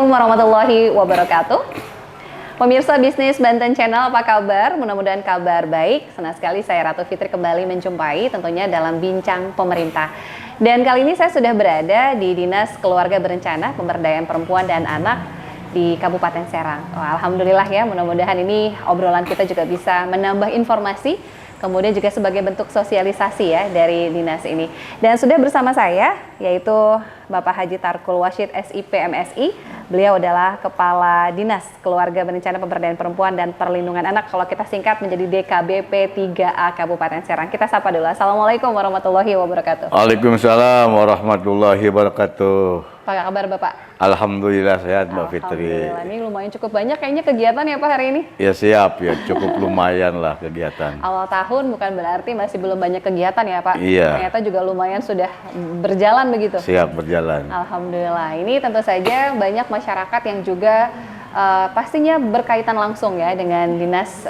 Assalamualaikum warahmatullahi wabarakatuh. Pemirsa Bisnis Banten Channel, apa kabar? Mudah-mudahan kabar baik. Senang sekali saya Ratu Fitri kembali menjumpai tentunya dalam Bincang Pemerintah. Dan kali ini saya sudah berada di Dinas Keluarga Berencana Pemberdayaan Perempuan dan Anak di Kabupaten Serang. Alhamdulillah ya, mudah-mudahan ini obrolan kita juga bisa menambah informasi, kemudian juga sebagai bentuk sosialisasi ya dari dinas ini. Dan sudah bersama saya yaitu Bapak Haji Tarkul Wasyid SIP MSI. Beliau adalah Kepala Dinas Keluarga Berencana Pemberdayaan Perempuan dan Perlindungan Anak, kalau kita singkat menjadi DKBP 3A Kabupaten Serang. Kita sapa dulu. Assalamualaikum warahmatullahi wabarakatuh. Waalaikumsalam warahmatullahi wabarakatuh. Apa kabar Bapak? Alhamdulillah sehat Mbak Fitri. Alhamdulillah, ini lumayan cukup banyak kayaknya kegiatan ya Pak hari ini? Ya siap ya, cukup lumayan lah kegiatan. Awal tahun bukan berarti masih belum banyak kegiatan ya Pak? Iya. Ternyata juga lumayan sudah berjalan begitu? Siap berjalan. Alhamdulillah, ini tentu saja banyak masyarakat yang juga pastinya berkaitan langsung ya dengan Dinas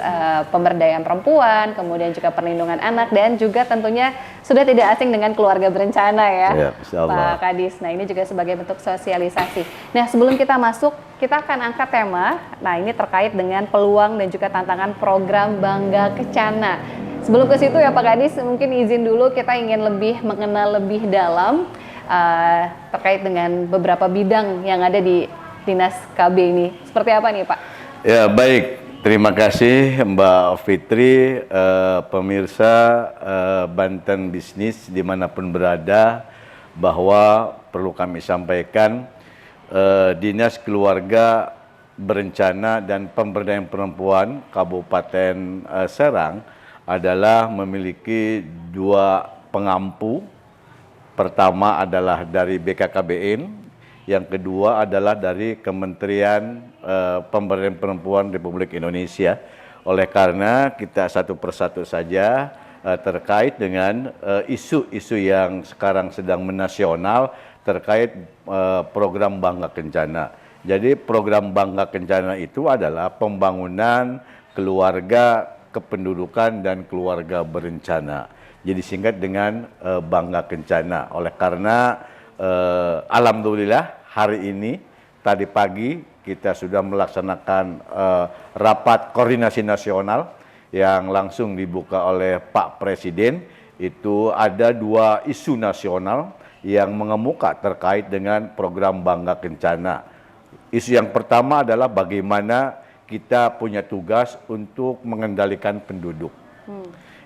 Pemberdayaan Perempuan, kemudian juga Perlindungan Anak, dan juga tentunya sudah tidak asing dengan keluarga berencana ya, Pak Kadis. Nah, ini juga sebagai bentuk sosialisasi. Nah, sebelum kita masuk, kita akan angkat tema. Nah, ini terkait dengan peluang dan juga tantangan program Bangga Kencana. Sebelum ke situ ya Pak Kadis, mungkin izin dulu kita ingin lebih mengenal lebih dalam terkait dengan beberapa bidang yang ada di Dinas KB ini. Seperti apa nih Pak? Ya baik, terima kasih Mbak Fitri, pemirsa Banten Bisnis dimanapun berada, bahwa perlu kami sampaikan Dinas Keluarga Berencana dan Pemberdayaan Perempuan Kabupaten Serang adalah memiliki dua pengampu. Pertama adalah dari BKKBN, yang kedua adalah dari Kementerian Pemberdayaan Perempuan Republik Indonesia. Oleh karena kita satu persatu saja terkait dengan isu-isu yang sekarang sedang menasional terkait program Bangga Kencana. Jadi program Bangga Kencana itu adalah pembangunan keluarga kependudukan dan keluarga berencana. Jadi singkat dengan Bangga Kencana. Oleh karena alhamdulillah hari ini, tadi pagi kita sudah melaksanakan rapat koordinasi nasional yang langsung dibuka oleh Pak Presiden. Itu ada dua isu nasional yang mengemuka terkait dengan program Bangga Kencana. Isu yang pertama adalah bagaimana kita punya tugas untuk mengendalikan penduduk.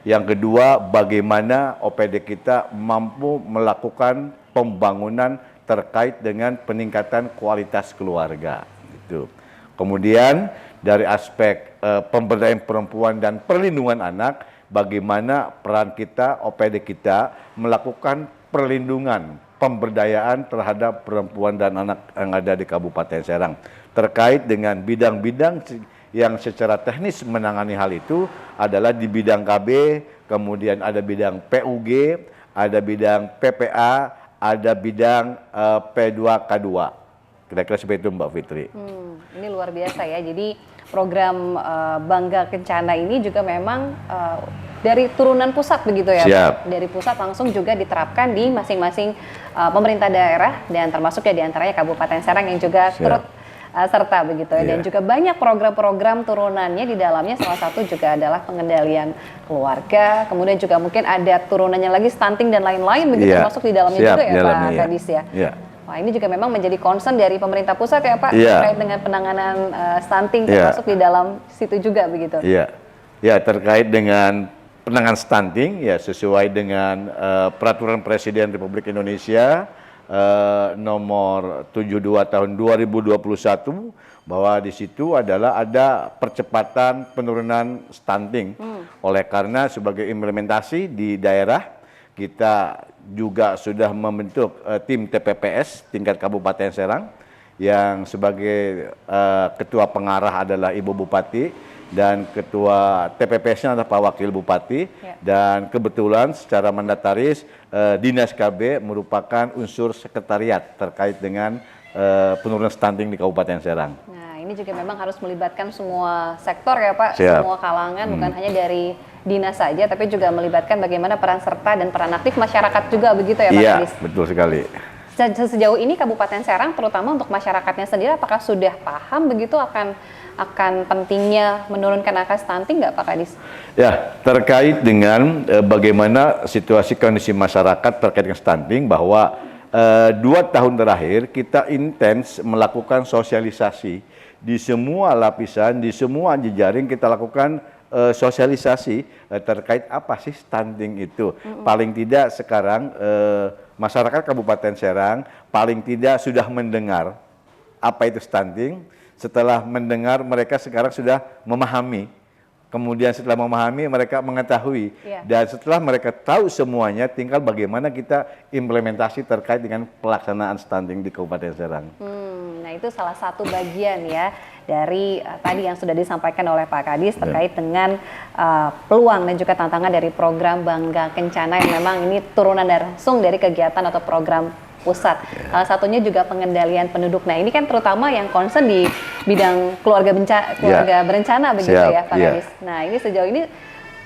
Yang kedua, bagaimana OPD kita mampu melakukan pembangunan terkait dengan peningkatan kualitas keluarga. Gitu. Kemudian dari aspek pemberdayaan perempuan dan perlindungan anak, bagaimana peran kita, OPD kita melakukan perlindungan, pemberdayaan terhadap perempuan dan anak yang ada di Kabupaten Serang. Terkait dengan bidang-bidang yang secara teknis menangani hal itu adalah di bidang KB, kemudian ada bidang PUG, ada bidang PPA, ada bidang P2K2. Kira-kira seperti itu Mbak Fitri. Ini luar biasa ya. Jadi program Bangga Kencana ini juga memang dari turunan pusat begitu ya Pak? Dari pusat langsung juga diterapkan di masing-masing pemerintah daerah, dan termasuk ya diantaranya Kabupaten Serang yang juga turut serta begitu ya. Dan juga banyak program-program turunannya di dalamnya, salah satu juga adalah pengendalian keluarga, kemudian juga mungkin ada turunannya lagi stunting dan lain-lain begitu, termasuk di dalamnya juga ya Pak Kadis ya. Wah, ini juga memang menjadi concern dari pemerintah pusat ya Pak, terkait dengan penanganan stunting, termasuk di dalam situ juga begitu. Ya, terkait dengan penanganan stunting ya sesuai dengan Peraturan Presiden Republik Indonesia nomor 72 tahun 2021, bahwa di situ adalah ada percepatan penurunan stunting. Oleh karena sebagai implementasi di daerah, kita juga sudah membentuk tim TPPS tingkat Kabupaten Serang, yang sebagai ketua pengarah adalah Ibu Bupati, dan ketua TPPS-nya adalah Pak Wakil Bupati. Dan kebetulan secara mandataris Dinas KB merupakan unsur sekretariat terkait dengan penurunan stunting di Kabupaten Serang. Nah, ini juga memang harus melibatkan semua sektor ya Pak, semua kalangan, bukan hanya dari dinas saja, tapi juga melibatkan bagaimana peran serta dan peran aktif masyarakat juga begitu ya Pak Kadis? Iya, betul sekali. Sejauh ini Kabupaten Serang terutama untuk masyarakatnya sendiri apakah sudah paham begitu akan pentingnya menurunkan angka stunting nggak Pak Kadis? Ya, terkait dengan bagaimana situasi kondisi masyarakat terkait dengan stunting, bahwa 2 tahun terakhir kita intens melakukan sosialisasi di semua lapisan, di semua jejaring kita lakukan sosialisasi terkait apa sih stunting itu. Paling tidak sekarang masyarakat Kabupaten Serang paling tidak sudah mendengar apa itu stunting. Setelah mendengar, mereka sekarang sudah memahami. Kemudian setelah memahami, mereka mengetahui. Dan setelah mereka tahu semuanya, tinggal bagaimana kita implementasi terkait dengan pelaksanaan stunting di Kabupaten Serang. Nah itu salah satu bagian ya dari tadi yang sudah disampaikan oleh Pak Kadis terkait dengan peluang dan juga tantangan dari program Bangga Kencana yang memang ini turunan langsung dari kegiatan atau program pusat. Salah satunya juga pengendalian penduduk. Nah ini kan terutama yang concern di bidang keluarga berencana begitu ya Pak Kadis. Nah ini sejauh ini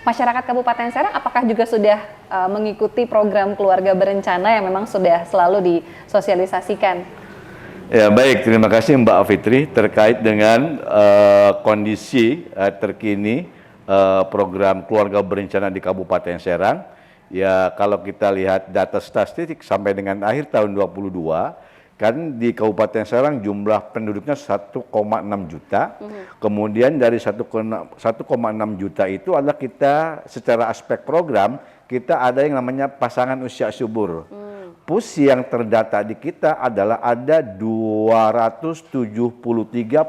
masyarakat Kabupaten Serang apakah juga sudah mengikuti program keluarga berencana yang memang sudah selalu disosialisasikan? Ya baik, terima kasih Mbak Fitri terkait dengan kondisi terkini program keluarga berencana di Kabupaten Serang. Ya kalau kita lihat data statistik sampai dengan akhir tahun 2022, kan di Kabupaten Serang jumlah penduduknya 1,6 juta. Kemudian dari 1,6 juta itu adalah kita secara aspek program, kita ada yang namanya pasangan usia subur. PUS yang terdata di kita adalah ada 273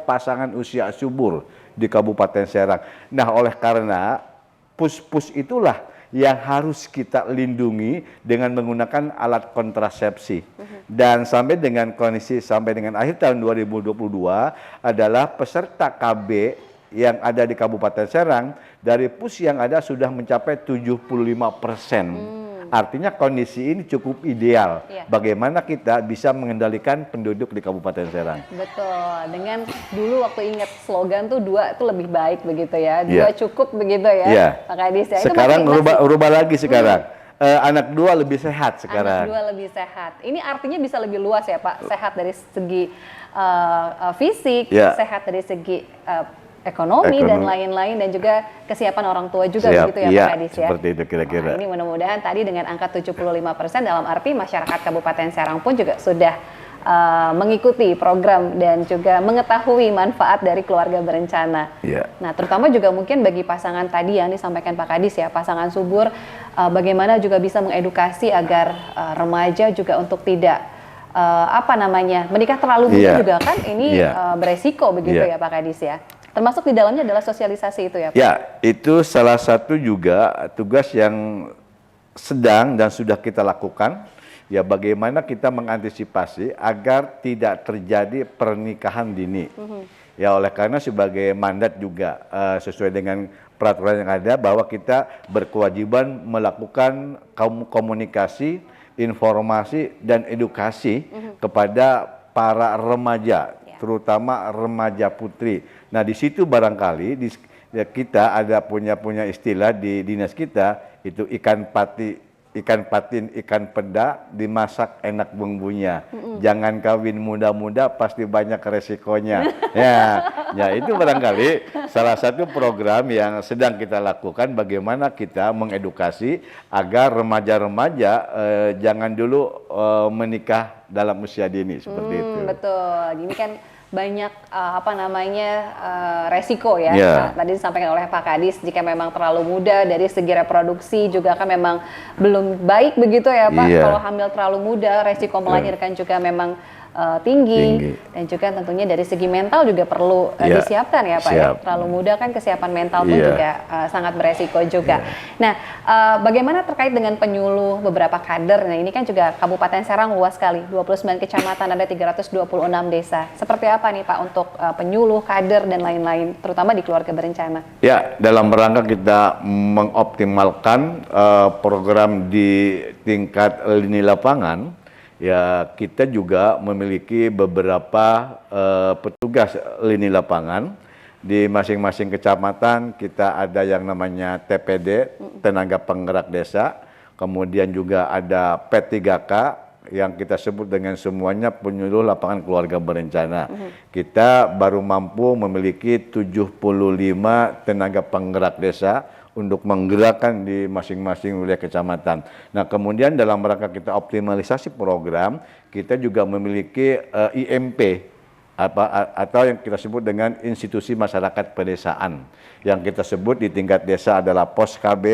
pasangan usia subur di Kabupaten Serang. Nah oleh karena PUS itulah yang harus kita lindungi dengan menggunakan alat kontrasepsi. Dan sampai dengan kondisi sampai dengan akhir tahun 2022 adalah peserta KB yang ada di Kabupaten Serang dari PUS yang ada sudah mencapai 75%. Artinya kondisi ini cukup ideal. Bagaimana kita bisa mengendalikan penduduk di Kabupaten Serang. Betul. Dengan dulu waktu ingat slogan tuh 2 itu lebih baik begitu ya. 2 cukup begitu ya. Pak Kadis ya. Sekarang rubah lagi sekarang. Anak 2 lebih sehat sekarang. Anak 2 lebih sehat. Ini artinya bisa lebih luas ya Pak. Sehat dari segi fisik, sehat dari segi ekonomi dan lain-lain, dan juga kesiapan orang tua juga begitu ya Pak Kadis ya. Seperti itu kira-kira. Nah, ini mudah-mudahan tadi dengan angka 75% dalam arti masyarakat Kabupaten Serang pun juga sudah mengikuti program dan juga mengetahui manfaat dari keluarga berencana. Nah, terutama juga mungkin bagi pasangan tadi yang disampaikan Pak Kadis ya, pasangan subur, bagaimana juga bisa mengedukasi agar remaja juga untuk tidak menikah terlalu muda juga kan ini beresiko begitu ya Pak Kadis ya. Termasuk di dalamnya adalah sosialisasi itu ya Pak? Ya, itu salah satu juga tugas yang sedang dan sudah kita lakukan. Ya, bagaimana kita mengantisipasi agar tidak terjadi pernikahan dini. Ya, oleh karena sebagai mandat juga sesuai dengan peraturan yang ada bahwa kita berkewajiban melakukan komunikasi, informasi, dan edukasi kepada para remaja, terutama remaja putri. Nah di situ barangkali kita ada punya istilah di dinas kita itu ikan patin, ikan peda dimasak enak bumbunya. Jangan kawin muda-muda pasti banyak resikonya. Ya itu barangkali salah satu program yang sedang kita lakukan, bagaimana kita mengedukasi agar remaja-remaja jangan dulu menikah dalam usia dini seperti itu. Betul. Ini kan banyak resiko ya. Nah, tadi disampaikan oleh Pak Kadis, jika memang terlalu muda dari segi reproduksi juga kan memang belum baik begitu ya Pak. Kalau hamil terlalu muda, resiko melahirkan juga memang tinggi. Dan juga tentunya dari segi mental juga perlu disiapkan ya Pak ya. Terlalu muda kan kesiapan mental pun juga sangat beresiko juga. Nah, bagaimana terkait dengan penyuluh beberapa kader? Nah, ini kan juga Kabupaten Serang luas sekali, 29 kecamatan, ada 326 desa. Seperti apa nih Pak untuk penyuluh, kader dan lain-lain, terutama di keluarga berencana? Ya, dalam rangka kita mengoptimalkan program di tingkat lini lapangan, ya kita juga memiliki beberapa petugas lini lapangan di masing-masing kecamatan. Kita ada yang namanya TPD, tenaga penggerak desa, kemudian juga ada P3K yang kita sebut dengan semuanya penyuluh lapangan keluarga berencana. Kita baru mampu memiliki 75 tenaga penggerak desa untuk menggerakkan di masing-masing wilayah kecamatan. Nah, kemudian dalam rangka kita optimalisasi program, kita juga memiliki IMP atau yang kita sebut dengan institusi masyarakat pedesaan. Yang kita sebut di tingkat desa adalah Pos KB,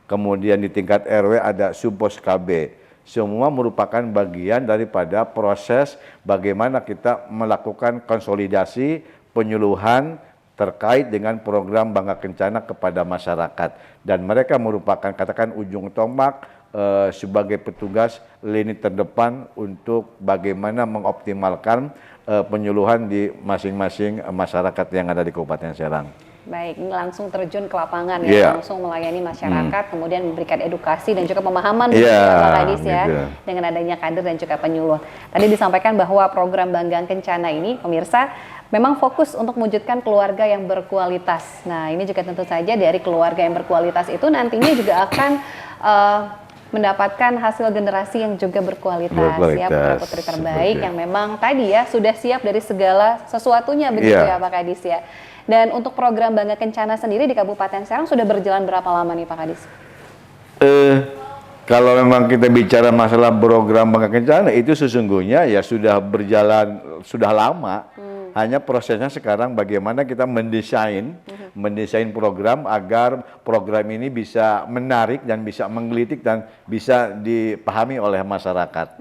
kemudian di tingkat RW ada Subpos KB. Semua merupakan bagian daripada proses bagaimana kita melakukan konsolidasi penyuluhan terkait dengan program Bangga Kencana kepada masyarakat. Dan mereka merupakan katakan ujung tombak sebagai petugas lini terdepan untuk bagaimana mengoptimalkan penyuluhan di masing-masing masyarakat yang ada di Kabupaten Serang. Baik, ini langsung terjun ke lapangan ya, langsung melayani masyarakat, kemudian memberikan edukasi dan juga pemahaman Pak Kadis ya, dengan adanya kader dan juga penyuluh. Tadi disampaikan bahwa program Bangga Kencana ini, pemirsa, memang fokus untuk mewujudkan keluarga yang berkualitas. Nah, ini juga tentu saja dari keluarga yang berkualitas itu nantinya juga akan mendapatkan hasil generasi yang juga berkualitas. Ya, putra-putri terbaik yang memang tadi ya sudah siap dari segala sesuatunya begitu ya Pak Kadis ya. Dan untuk program Bangga Kencana sendiri di Kabupaten Serang sudah berjalan berapa lama nih Pak Kadis? Kalau memang kita bicara masalah program Bangga Kencana itu sesungguhnya ya sudah berjalan sudah lama. Hanya prosesnya sekarang bagaimana kita mendesain program agar program ini bisa menarik dan bisa menggelitik dan bisa dipahami oleh masyarakat.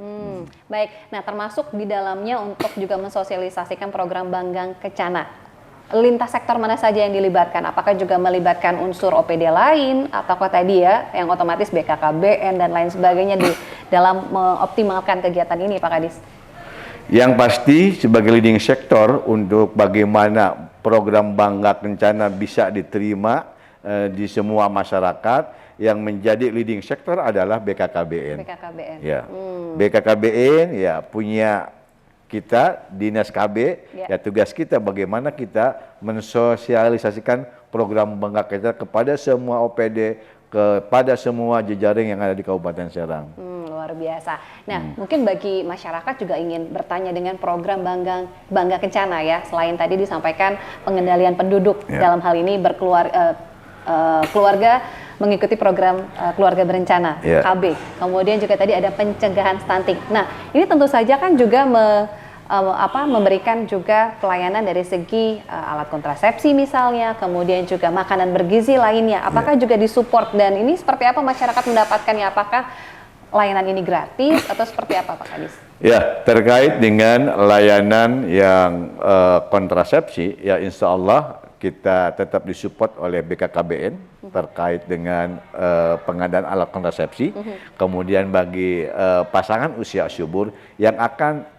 Baik, nah termasuk di dalamnya untuk juga mensosialisasikan program Bangga Kencana. Lintas sektor mana saja yang dilibatkan? Apakah juga melibatkan unsur OPD lain ataukah tadi ya yang otomatis BKKBN dan lain sebagainya di dalam mengoptimalkan kegiatan ini Pak Kadis? Yang pasti sebagai leading sektor untuk bagaimana program Bangga Kencana bisa diterima di semua masyarakat, yang menjadi leading sektor adalah BKKBN. BKKBN. Ya. BKKBN ya punya kita Dinas KB, ya tugas kita bagaimana kita mensosialisasikan program Bangga Kencana kepada semua OPD, kepada semua jejaring yang ada di Kabupaten Serang. Luar biasa. Nah, mungkin bagi masyarakat juga ingin bertanya dengan program Bangga Kencana ya, selain tadi disampaikan pengendalian penduduk dalam hal ini keluarga mengikuti program keluarga berencana KB. Kemudian juga tadi ada pencegahan stunting. Nah, ini tentu saja kan juga memberikan juga pelayanan dari segi alat kontrasepsi misalnya, kemudian juga makanan bergizi lainnya. Apakah juga disupport dan ini seperti apa masyarakat mendapatkannya? Apakah layanan ini gratis atau seperti apa Pak Kadis? Ya, terkait dengan layanan yang kontrasepsi, ya insya Allah kita tetap disupport oleh BKKBN terkait dengan pengadaan alat kontrasepsi. Kemudian bagi pasangan usia subur yang akan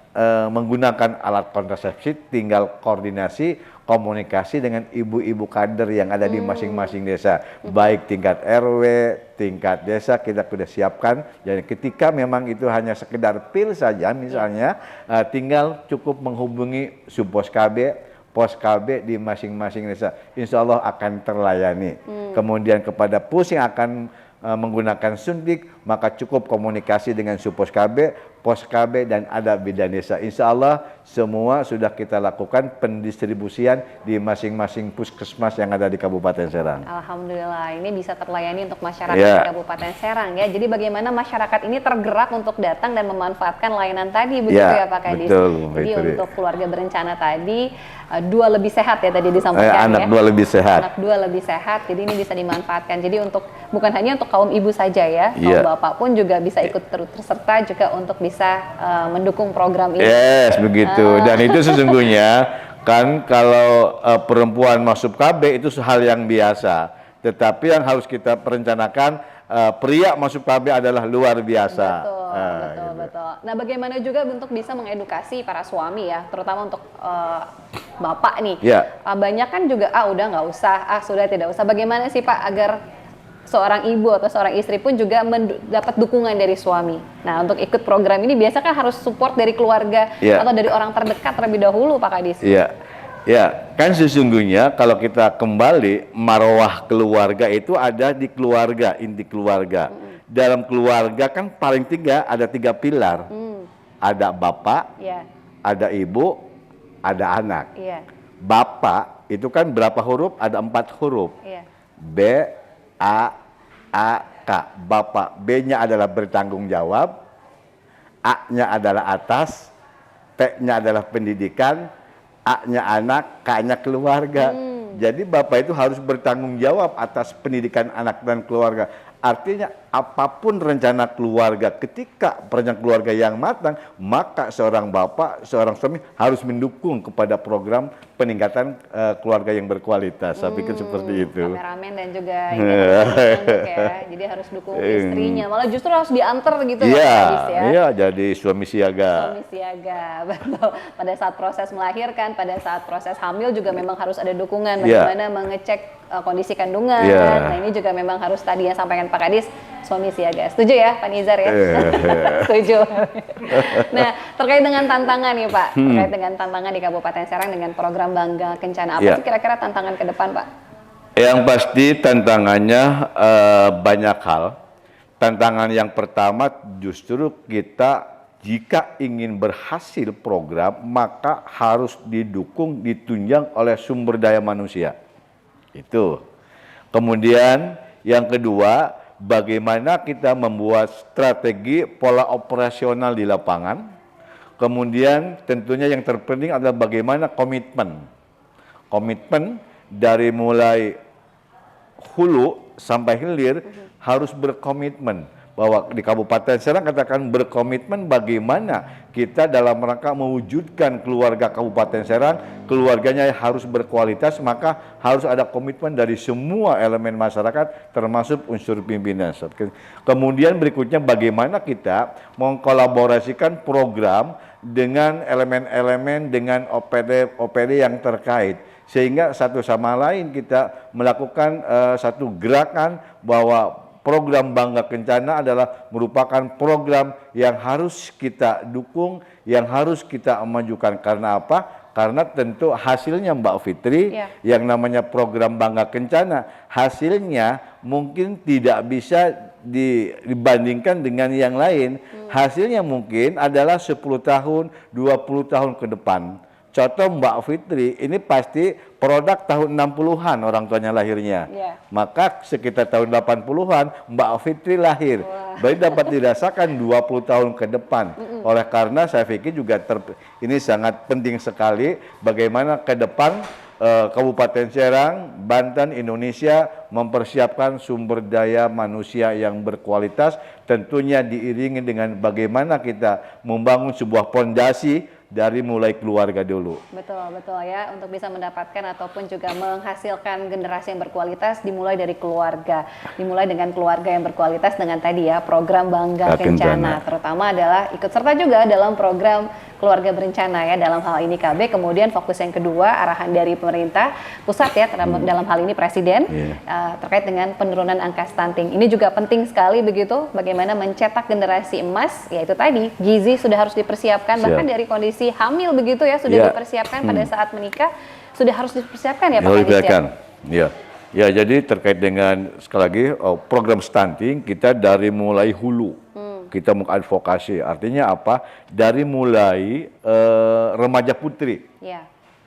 menggunakan alat kontrasepsi, tinggal koordinasi komunikasi dengan ibu-ibu kader yang ada di masing-masing desa, baik tingkat RW, tingkat desa kita sudah siapkan. Jadi ketika memang itu hanya sekedar pil saja, misalnya tinggal cukup menghubungi Subpos KB, Pos KB di masing-masing desa, insya Allah akan terlayani. Kemudian kepada pus yang akan menggunakan suntik, maka cukup komunikasi dengan Subpos KB, Pos KB, dan ada bidan desa. Insya Allah semua sudah kita lakukan pendistribusian di masing-masing puskesmas yang ada di Kabupaten Serang. Alhamdulillah, ini bisa terlayani untuk masyarakat di Kabupaten Serang ya. Jadi bagaimana masyarakat ini tergerak untuk datang dan memanfaatkan layanan tadi, begitu ya Pak Kadis? Betul, jadi untuk keluarga berencana tadi, dua lebih sehat ya tadi disampaikan anak dua lebih sehat. Anak dua lebih sehat, jadi ini bisa dimanfaatkan. Jadi untuk bukan hanya untuk kaum ibu saja ya, kaum bapak pun juga bisa ikut terserta juga untuk bisa mendukung program ini. Yes, begitu. Dan itu sesungguhnya kan kalau perempuan masuk KB itu hal yang biasa. Tetapi yang harus kita perencanakan pria masuk KB adalah luar biasa. Betul. Nah, bagaimana juga untuk bisa mengedukasi para suami ya, terutama untuk bapak nih. Banyak kan juga udah nggak usah, sudah tidak usah. Bagaimana sih Pak agar seorang ibu atau seorang istri pun juga mendapat dukungan dari suami. Nah, untuk ikut program ini biasa kan harus support dari keluarga atau dari orang terdekat terlebih dahulu Pak Kadis. Ya, kan sesungguhnya kalau kita kembali marwah keluarga itu ada di keluarga, inti keluarga. dalam keluarga kan paling ada tiga pilar. Ada bapak, Iya. ada ibu, ada anak. Iya. Bapak itu kan berapa huruf? Ada 4 huruf. Iya. B, A, K. Bapak. B-nya adalah bertanggung jawab. A-nya adalah atas. P-nya adalah pendidikan. A-nya anak, K-nya keluarga. Jadi bapak itu harus bertanggung jawab atas pendidikan anak dan keluarga. Artinya apapun rencana keluarga, ketika rencana keluarga yang matang, maka seorang bapak, seorang suami harus mendukung kepada program peningkatan keluarga yang berkualitas. Saya pikir seperti itu. Kameramen dan juga ini harus dukung ya. Jadi harus dukung istrinya. Malah justru harus diantar gitu Iya, Pak Kadis ya. iya, jadi suami siaga. Suami siaga, betul. Pada saat proses melahirkan, pada saat proses hamil juga memang harus ada dukungan bagaimana mengecek kondisi kandungan. Nah ini juga memang harus tadi yang sampaikan Pak Kadis, suami siaga. Setuju ya Pak Nizar ya? Setuju. Nah terkait dengan tantangan nih Pak, terkait dengan tantangan di Kabupaten Serang dengan program Bangga Kencana. Apa sih kira-kira tantangan ke depan Pak? Yang pasti tantangannya banyak hal. Tantangan yang pertama justru kita jika ingin berhasil program maka harus didukung, ditunjang oleh sumber daya manusia. Itu. Kemudian yang kedua, bagaimana kita membuat strategi pola operasional di lapangan. Kemudian tentunya yang terpenting adalah bagaimana komitmen. Komitmen dari mulai hulu sampai hilir harus berkomitmen. Bahwa di Kabupaten Serang katakan berkomitmen bagaimana kita dalam rangka mewujudkan keluarga Kabupaten Serang, keluarganya harus berkualitas, maka harus ada komitmen dari semua elemen masyarakat termasuk unsur pimpinan. Kemudian berikutnya bagaimana kita mengkolaborasikan program dengan elemen-elemen dengan OPD yang terkait. Sehingga satu sama lain kita melakukan satu gerakan bahwa program Bangga Kencana adalah merupakan program yang harus kita dukung, yang harus kita majukan. Karena apa? Karena tentu hasilnya Mbak Fitri, yang namanya program Bangga Kencana, hasilnya mungkin tidak bisa dibandingkan dengan yang lain. Hasilnya mungkin adalah 10 tahun, 20 tahun ke depan. Contoh Mbak Fitri, ini pasti produk tahun 60-an orang tuanya lahirnya. Maka sekitar tahun 80-an Mbak Fitri lahir. Berarti dapat dirasakan 20 tahun ke depan. Oleh karena saya pikir juga ini sangat penting sekali bagaimana ke depan Kabupaten Serang, Banten, Indonesia mempersiapkan sumber daya manusia yang berkualitas, tentunya diiringi dengan bagaimana kita membangun sebuah fondasi dari mulai keluarga dulu. Betul, betul ya. Untuk bisa mendapatkan ataupun juga menghasilkan generasi yang berkualitas dimulai dari keluarga. Dimulai dengan keluarga yang berkualitas dengan tadi ya program Bangga Kencana. Terutama adalah ikut serta juga dalam program Keluarga Berencana ya, dalam hal ini KB. Kemudian fokus yang kedua arahan dari pemerintah pusat ya, dalam hal ini Presiden terkait dengan penurunan angka stunting. Ini juga penting sekali begitu, bagaimana mencetak generasi emas, yaitu tadi gizi sudah harus dipersiapkan, bahkan dari kondisi hamil begitu ya sudah dipersiapkan pada saat menikah, sudah harus dipersiapkan ya Pak Kadis ya? Ya, jadi terkait dengan sekali lagi program stunting kita dari mulai hulu. Kita mengadvokasi, artinya apa? Dari mulai remaja putri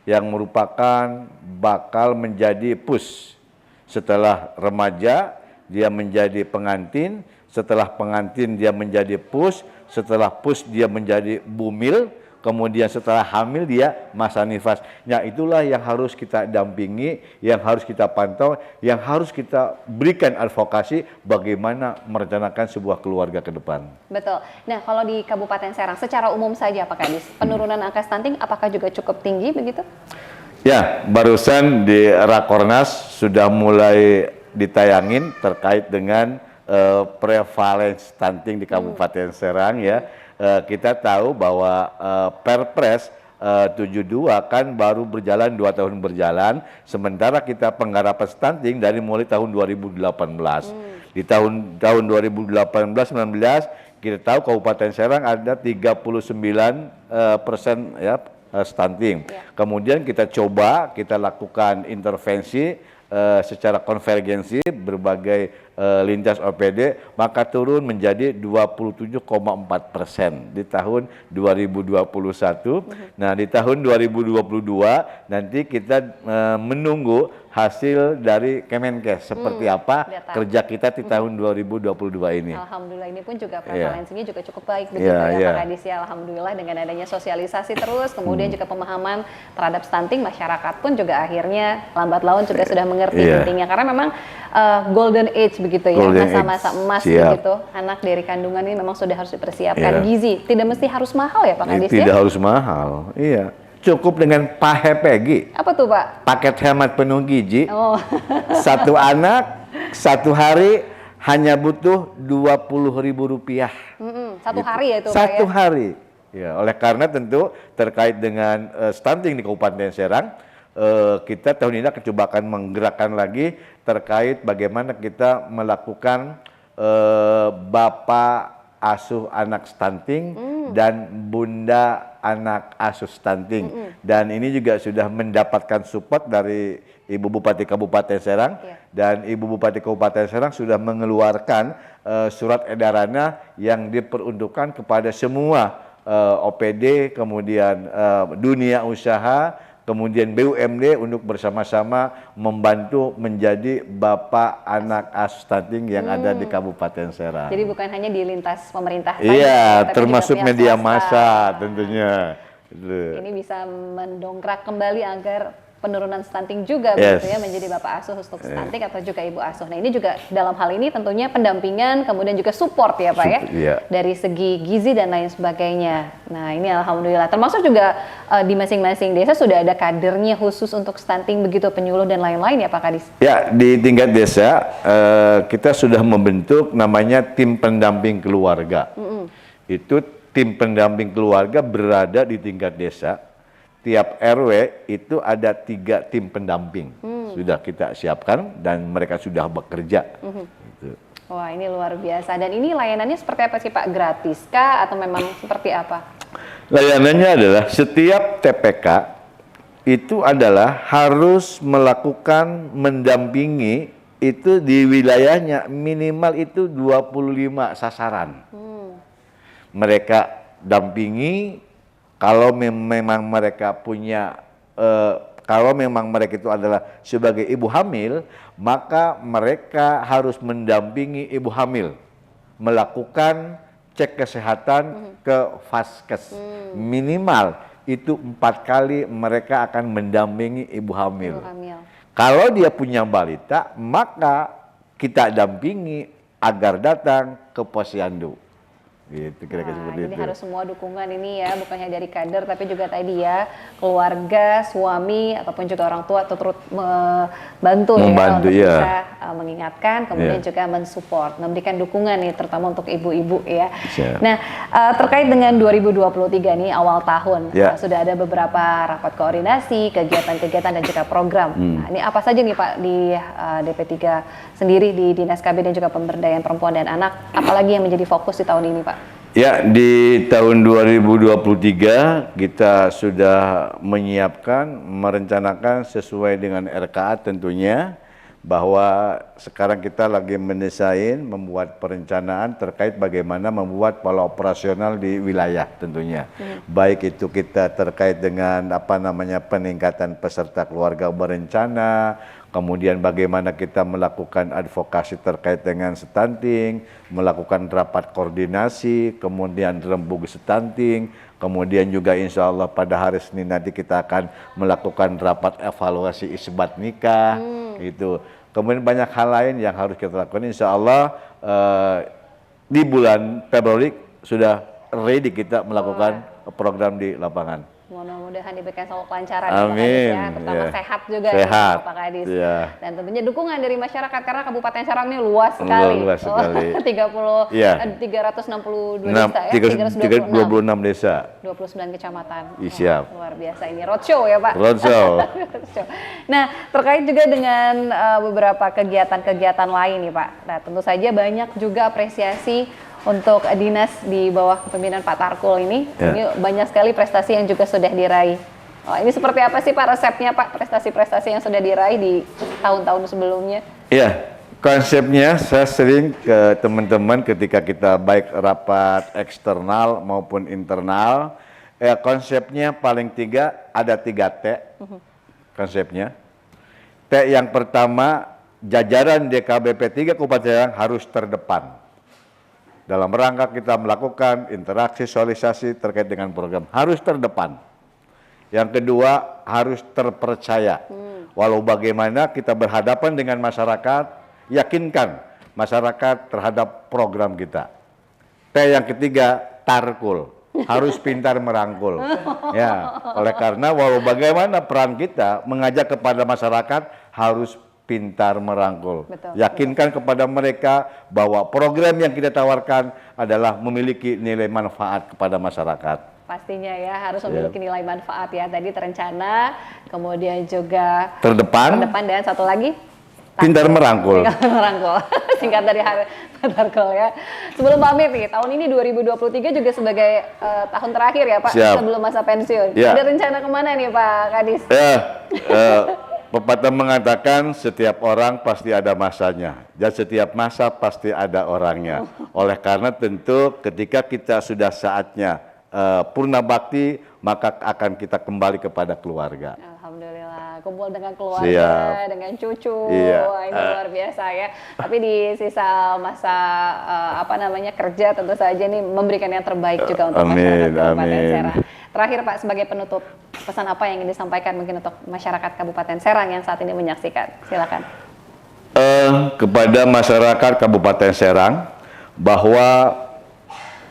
yang merupakan bakal menjadi pus. Setelah remaja dia menjadi pengantin, setelah pengantin dia menjadi pus, setelah pus dia menjadi bumil, kemudian setelah hamil dia masa nifas. Nah itulah yang harus kita dampingi, yang harus kita pantau, yang harus kita berikan advokasi bagaimana merencanakan sebuah keluarga ke depan. Betul. Nah kalau di Kabupaten Serang secara umum saja Pak Kadis, penurunan angka stunting apakah juga cukup tinggi begitu? Ya, barusan di Rakornas sudah mulai ditayangin terkait dengan prevalence stunting di Kabupaten Serang ya. Kita tahu bahwa Perpres 72 kan baru berjalan 2 tahun berjalan, sementara kita penggarapan stunting dari mulai tahun 2018. Di tahun 2018-19 kita tahu Kabupaten Serang ada 39% ya stunting. Kemudian kita coba kita lakukan intervensi secara konvergensi berbagai lintas OPD, maka turun menjadi 27,4% di tahun 2021. Nah, di tahun 2022 nanti kita menunggu hasil dari Kemenkes seperti apa data. kerja kita di tahun 2022 ini. Alhamdulillah, ini pun juga prevalensinya juga cukup baik begitu Iya, ya iya. Pak Kadis ya. Alhamdulillah dengan adanya sosialisasi terus, kemudian juga pemahaman terhadap stunting, masyarakat pun juga akhirnya lambat laun juga sudah mengerti Iya. pentingnya, karena memang golden age begitu ya, Golden masa-masa age, emas siap. begitu. Anak dari kandungan ini memang sudah harus dipersiapkan. Iya. Gizi tidak mesti harus mahal ya Pak Kadis Tidak ya. harus mahal, iya. Cukup dengan PAHEPEGI, Apa tuh Pak? paket hemat penuh gizi. Oh. Satu anak, satu hari hanya butuh Rp20.000. Satu hari ya itu Pak Satu ya. hari. Ya, oleh karena tentu terkait dengan stunting di Kabupaten Serang, kita tahun ini akan coba akan menggerakkan lagi terkait bagaimana kita melakukan bapak asuh anak stunting dan bunda anak asuh stunting. Dan ini juga sudah mendapatkan support dari Ibu Bupati Kabupaten Serang. Dan Ibu Bupati Kabupaten Serang sudah mengeluarkan surat edarannya yang diperuntukkan kepada semua OPD, kemudian dunia usaha, kemudian BUMD untuk bersama-sama membantu menjadi bapak anak asuh stunting yang ada di Kabupaten Serang. Jadi bukan hanya di lintas pemerintah saja, Iya, tapi termasuk juga pihak media swasta. massa tentunya. Gitu. Ini bisa mendongkrak kembali agar penurunan stunting juga Yes. begitu ya, menjadi bapak asuh untuk stunting atau juga ibu asuh. Nah, ini juga dalam hal ini tentunya pendampingan, kemudian juga support ya Pak ya, Iya. dari segi gizi dan lain sebagainya. Nah, ini alhamdulillah, termasuk juga di masing-masing desa sudah ada kadernya khusus untuk stunting begitu, penyuluh dan lain-lain ya Pak Kadis. Ya, di tingkat desa kita sudah membentuk namanya tim pendamping keluarga. Itu tim pendamping keluarga berada di tingkat desa. Tiap RW itu ada 3 tim pendamping. Sudah kita siapkan dan mereka sudah bekerja. Gitu. Wah, ini luar biasa. Dan ini layanannya seperti apa sih Pak? Gratis kah atau memang seperti apa? Layanannya adalah setiap TPK itu adalah harus melakukan mendampingi itu di wilayahnya minimal itu 25 sasaran. Mereka dampingi kalau memang mereka punya kalau memang mereka itu adalah sebagai ibu hamil, maka mereka harus mendampingi ibu hamil melakukan cek kesehatan ke Vaskes. Minimal itu 4 kali mereka akan mendampingi ibu hamil. Ibu hamil. Kalau dia punya balita, maka kita dampingi agar datang ke posyandu. Gitu, kira-kira Nah, seperti jadi itu. harus semua dukungan ini ya, bukan hanya dari kader tapi juga tadi ya keluarga, suami ataupun juga orang tua turut membantu ya untuk iya. bisa mengingatkan, kemudian juga mensupport, memberikan dukungan nih terutama untuk ibu-ibu ya. Siap. Nah, terkait dengan 2023 nih awal tahun sudah ada beberapa rapat koordinasi, kegiatan-kegiatan dan juga program. Nah, ini apa saja nih Pak di DP3 sendiri di Dinas KB dan juga Pemberdayaan Perempuan dan Anak, apalagi yang menjadi fokus di tahun ini Pak? Ya, di tahun 2023 kita sudah menyiapkan, merencanakan sesuai dengan RKA tentunya, bahwa sekarang kita lagi mendesain, membuat perencanaan terkait bagaimana membuat pola operasional di wilayah tentunya. Baik itu kita terkait dengan peningkatan peserta keluarga berencana, kemudian bagaimana kita melakukan advokasi terkait dengan stunting, melakukan rapat koordinasi, kemudian rembuk stunting, kemudian juga insya Allah pada hari Senin nanti kita akan melakukan rapat evaluasi isbat nikah, gitu. Kemudian banyak hal lain yang harus kita lakukan. Insya Allah di bulan Februari sudah ready kita melakukan program di lapangan. Mudah-mudahan diberikan selalu kelancaran Amin. ya, terutama Ya. sehat juga Sehat. ya Pak Kadis. Ya. Dan tentunya dukungan dari masyarakat karena Kabupaten Serang ini luas sekali. Luas sekali. 362 Ya. desa ya, 326 desa. 29 kecamatan. Siap. Luar biasa ini roadshow ya Pak. Roadshow. Roadshow. Nah, terkait juga dengan beberapa kegiatan-kegiatan lain nih Pak. Nah, tentu saja banyak juga apresiasi untuk dinas di bawah kepemimpinan Pak Tarkul ini. Ya. Ini banyak sekali prestasi yang juga sudah diraih. Oh, ini seperti apa sih Pak resepnya Pak, prestasi-prestasi yang sudah diraih di tahun-tahun sebelumnya? Iya, Konsepnya saya sering ke teman-teman ketika kita baik rapat eksternal maupun internal, konsepnya paling ada 3T konsepnya. T yang pertama, jajaran DKBP 3 Kabupaten Serang harus terdepan. Dalam rangka kita melakukan interaksi sosialisasi terkait dengan program, harus terdepan. Yang kedua, harus terpercaya. Walau bagaimana kita berhadapan dengan masyarakat, yakinkan masyarakat terhadap program kita. T yang ketiga, tarkul, harus pintar merangkul. Ya, oleh karena walau bagaimana peran kita mengajak kepada masyarakat harus pintar merangkul. Betul, yakinkan kepada mereka bahwa program yang kita tawarkan adalah memiliki nilai manfaat kepada masyarakat. Pastinya ya harus memiliki nilai manfaat ya. Tadi terencana, kemudian juga Terdepan dan satu lagi pintar merangkul. Pintar merangkul. Singkat dari Tarkul ya. Sebelum pamit nih, tahun ini 2023 juga sebagai tahun terakhir ya Pak, Siap. sebelum masa pensiun. Ya. Ada rencana kemana nih Pak Kadis? Pepatah mengatakan setiap orang pasti ada masanya dan setiap masa pasti ada orangnya. Oleh karena tentu ketika kita sudah saatnya purna bakti, maka akan kita kembali kepada keluarga. Alhamdulillah, kumpul dengan keluarga, Siap. dengan cucu, Iya. wah, ini luar biasa ya. Tapi di sisa masa kerja tentu saja nih memberikan yang terbaik juga untuk masyarakat Kabupaten Serang. Terakhir Pak, sebagai penutup, pesan apa yang ingin disampaikan mungkin untuk masyarakat Kabupaten Serang yang saat ini menyaksikan? Silakan. Kepada masyarakat Kabupaten Serang, bahwa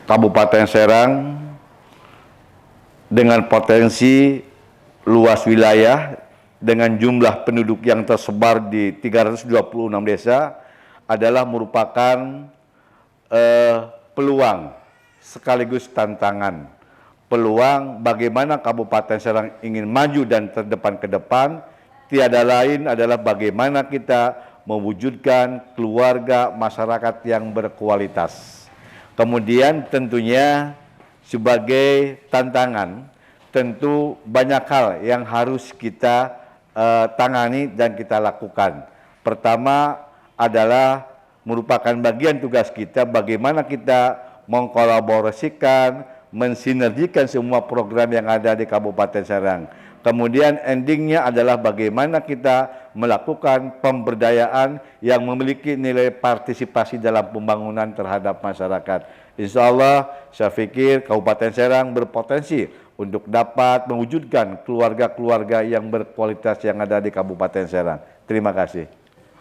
Kabupaten Serang dengan potensi luas wilayah, dengan jumlah penduduk yang tersebar di 326 desa, adalah merupakan peluang sekaligus tantangan. Peluang bagaimana Kabupaten Serang ingin maju dan terdepan ke depan, tiada lain adalah bagaimana kita mewujudkan keluarga masyarakat yang berkualitas. Kemudian tentunya sebagai tantangan, tentu banyak hal yang harus kita tangani dan kita lakukan. Pertama adalah merupakan bagian tugas kita bagaimana kita mengkolaborasikan, mensinergikan semua program yang ada di Kabupaten Serang. Kemudian endingnya adalah bagaimana kita melakukan pemberdayaan yang memiliki nilai partisipasi dalam pembangunan terhadap masyarakat. Insya Allah saya pikir Kabupaten Serang berpotensi untuk dapat mewujudkan keluarga-keluarga yang berkualitas yang ada di Kabupaten Serang. Terima kasih.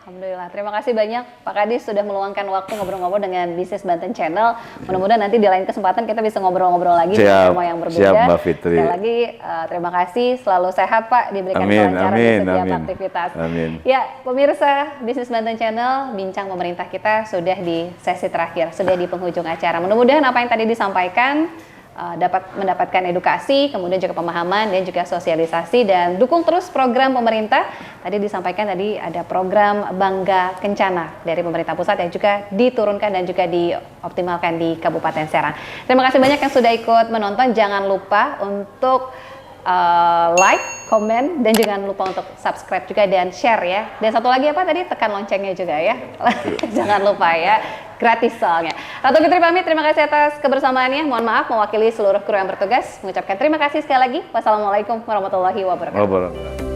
Alhamdulillah, terima kasih banyak Pak Kadis sudah meluangkan waktu ngobrol-ngobrol dengan Bisnis Banten Channel. Mudah-mudahan nanti di lain kesempatan kita bisa ngobrol-ngobrol lagi dengan tema yang berbeda. Siap, Mbak Fitri. Sekali lagi terima kasih, selalu sehat Pak, diberikan kelancaran di setiap aktivitas. Amin. Ya, pemirsa Bisnis Banten Channel, bincang pemerintah kita sudah di sesi terakhir, sudah di penghujung acara. Mudah-mudahan apa yang tadi disampaikan dapat mendapatkan edukasi, kemudian juga pemahaman dan juga sosialisasi, dan dukung terus program pemerintah. Tadi disampaikan tadi ada program Bangga Kencana dari pemerintah pusat yang juga diturunkan dan juga dioptimalkan di Kabupaten Serang. Terima kasih banyak yang sudah ikut menonton. Jangan lupa untuk like, komen, dan jangan lupa untuk subscribe juga dan share ya. Dan satu lagi apa tadi? Tekan loncengnya juga ya. Jangan lupa ya. Gratis soalnya. Ratu Fitri pamit, terima kasih atas kebersamaannya. Mohon maaf mewakili seluruh kru yang bertugas. Mengucapkan terima kasih sekali lagi. Wassalamualaikum warahmatullahi wabarakatuh.